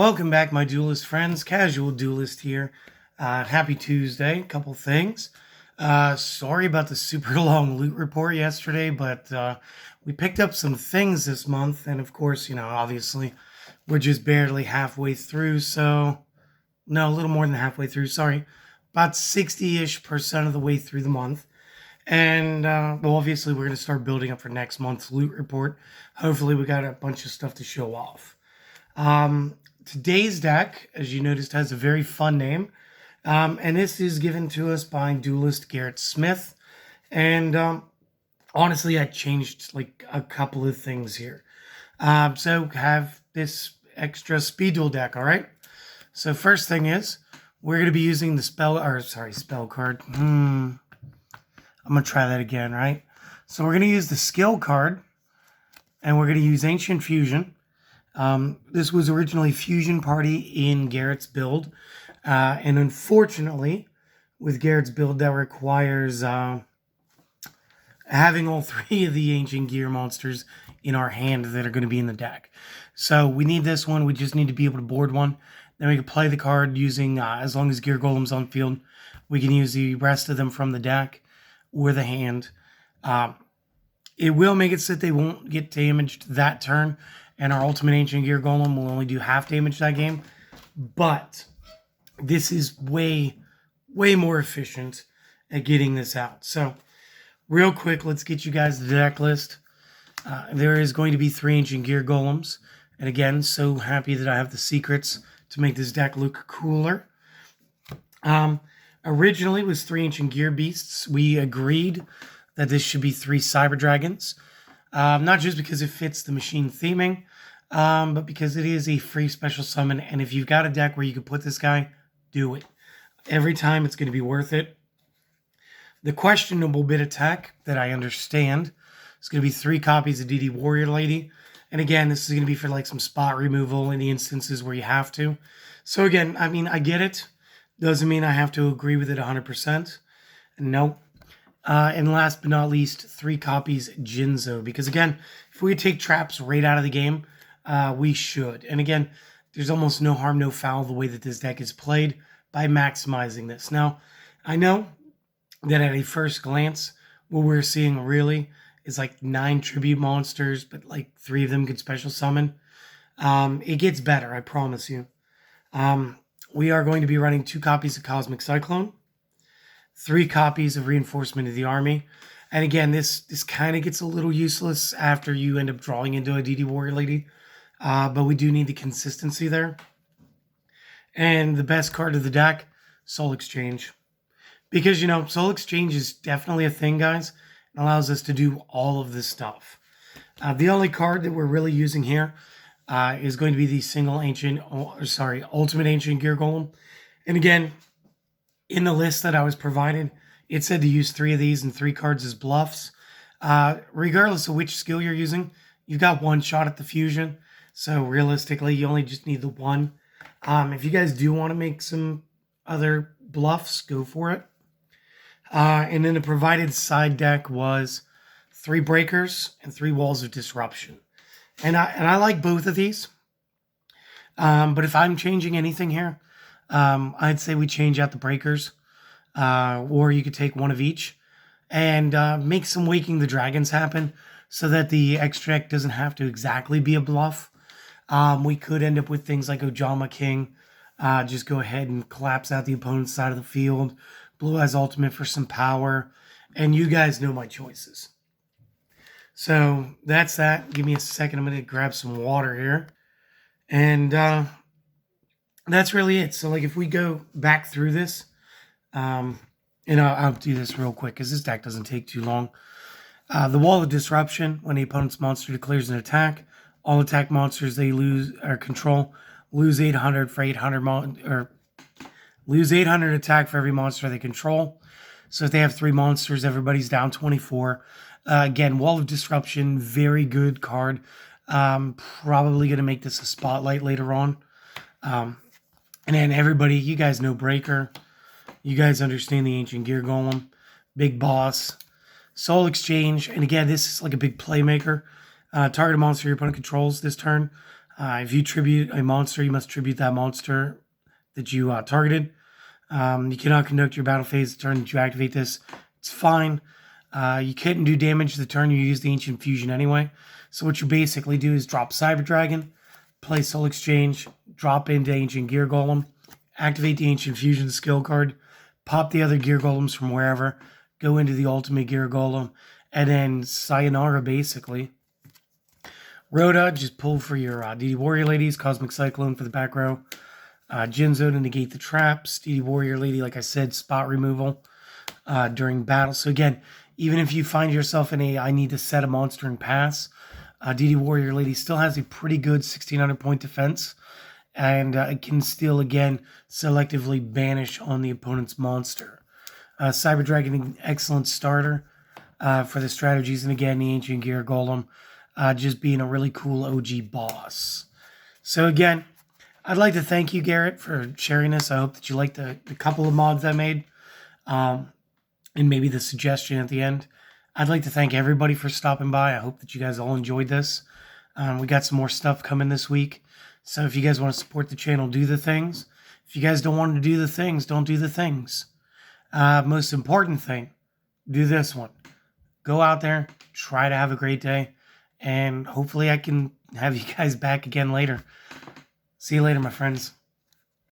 Welcome back, my duelist friends. Casual Duelist here. Happy Tuesday. Couple things. Sorry about the super long loot report yesterday, but we picked up some things this month, and of course, obviously, we're just barely halfway through. So, no, a little more than halfway through. Sorry, about 60-ish% of the way through the month. And well, obviously, we're going to start building up for next month's loot report. Hopefully, we got a bunch of stuff to show off. Today's deck, as you noticed, has a very fun name. And this is given to us by Duelist Garrett Smith. And honestly, I changed like a couple of things here. So have this extra speed duel deck, all right? So first thing is, we're going to be using the spell card. I'm going to try that again, right? So we're going to use the skill card, and we're going to use Ancient Fusion. This was originally Fusion Party in Garrett's build, and unfortunately, with Garrett's build, that requires having all three of the Ancient Gear monsters in our hand that are going to be in the deck. So we need this one. We just need to be able to board one. Then we can play the card using, as long as Gear Golem's on field, we can use the rest of them from the deck or the hand. It will make it so that they won't get damaged that turn, and our Ultimate Ancient Gear Golem will only do half damage that game. But this is way, way more efficient at getting this out. So, real quick, let's get you guys the deck list. There is going to be 3 Ancient Gear Golems. And again, so happy that I have the secrets to make this deck look cooler. Originally, it was 3 Ancient Gear Beasts. We agreed that this should be 3 Cyber Dragons. Not just because it fits the machine theming, but because it is a free special summon. And if you've got a deck where you can put this guy, do it. Every time it's going to be worth it. The questionable bit of tech that I understand is going to be 3 copies of DD Warrior Lady. And again, this is going to be for like some spot removal in the instances where you have to. So again, I mean, I get it. Doesn't mean I have to agree with it 100%. Nope. And last but not least, 3 copies Jinzo. Because again, if we take traps right out of the game, we should. And again, there's almost no harm, no foul the way that this deck is played by maximizing this. Now, I know that at a first glance, what we're seeing really is like 9 tribute monsters, but like 3 of them could special summon. It gets better, I promise you. We are going to be running 2 copies of Cosmic Cyclone, 3 copies of Reinforcement of the Army. And again, this kind of gets a little useless after you end up drawing into a DD Warrior Lady. But we do need the consistency there. And the best card of the deck, Soul Exchange. Because, Soul Exchange is definitely a thing, guys. It allows us to do all of this stuff. The only card that we're really using here is going to be the Ultimate Ancient Gear Golem. And again, in the list that I was provided, it said to use 3 of these and 3 cards as bluffs. Regardless of which skill you're using, you've got 1 shot at the fusion. So realistically, you only just need the 1. If you guys do want to make some other bluffs, go for it. And then the provided side deck was 3 Breakers and 3 Walls of Disruption. And I like both of these. But if I'm changing anything here, I'd say we change out the Breakers. Or you could take 1 of each and make some Waking the Dragons happen so that the extra deck doesn't have to exactly be a bluff. We could end up with things like Ojama King. Just go ahead and collapse out the opponent's side of the field. Blue has ultimate for some power. And you guys know my choices. So that's that. Give me a second. I'm going to grab some water here. And that's really it. So like if we go back through this, and I'll do this real quick because this deck doesn't take too long. The Wall of Disruption, when the opponent's monster declares an attack, all attack monsters they lose or control lose 800 for 800 lose 800 attack for every monster they control. So if they have 3 monsters, everybody's down 24. Again, Wall of Disruption, very good card. Probably going to make this a spotlight later on. And then everybody, you guys know Breaker. You guys understand the Ancient Gear Golem. Big Boss. Soul Exchange. And again, this is like a big playmaker. Target a monster your opponent controls this turn. If you tribute a monster, you must tribute that monster that you targeted. You cannot conduct your battle phase the turn that you activate this. It's fine. You couldn't do damage the turn you use the Ancient Fusion anyway. So what you basically do is drop Cyber Dragon, play Soul Exchange, drop into Ancient Gear Golem, activate the Ancient Fusion skill card, pop the other Gear Golems from wherever, go into the Ultimate Gear Golem, and then sayonara basically. Rhoda, just pull for your DD Warrior Ladies, Cosmic Cyclone for the back row. Jinzo to negate the traps. DD Warrior Lady, like I said, spot removal during battle. So again, even if you find yourself in a I need to set a monster and pass, DD Warrior Lady still has a pretty good 1600 point defense. And it can still, again, selectively banish on the opponent's monster. Cyber Dragon, excellent starter for the strategies. And again, the Ancient Gear Golem just being a really cool OG boss. So again, I'd like to thank you, Garrett, for sharing this. I hope that you liked the couple of mods I made and maybe the suggestion at the end. I'd like to thank everybody for stopping by. I hope that you guys all enjoyed this. We got some more stuff coming this week. So if you guys want to support the channel, do the things. If you guys don't want to do the things, don't do the things. Most important thing, do this one. Go out there, try to have a great day, and hopefully I can have you guys back again later. See you later, my friends.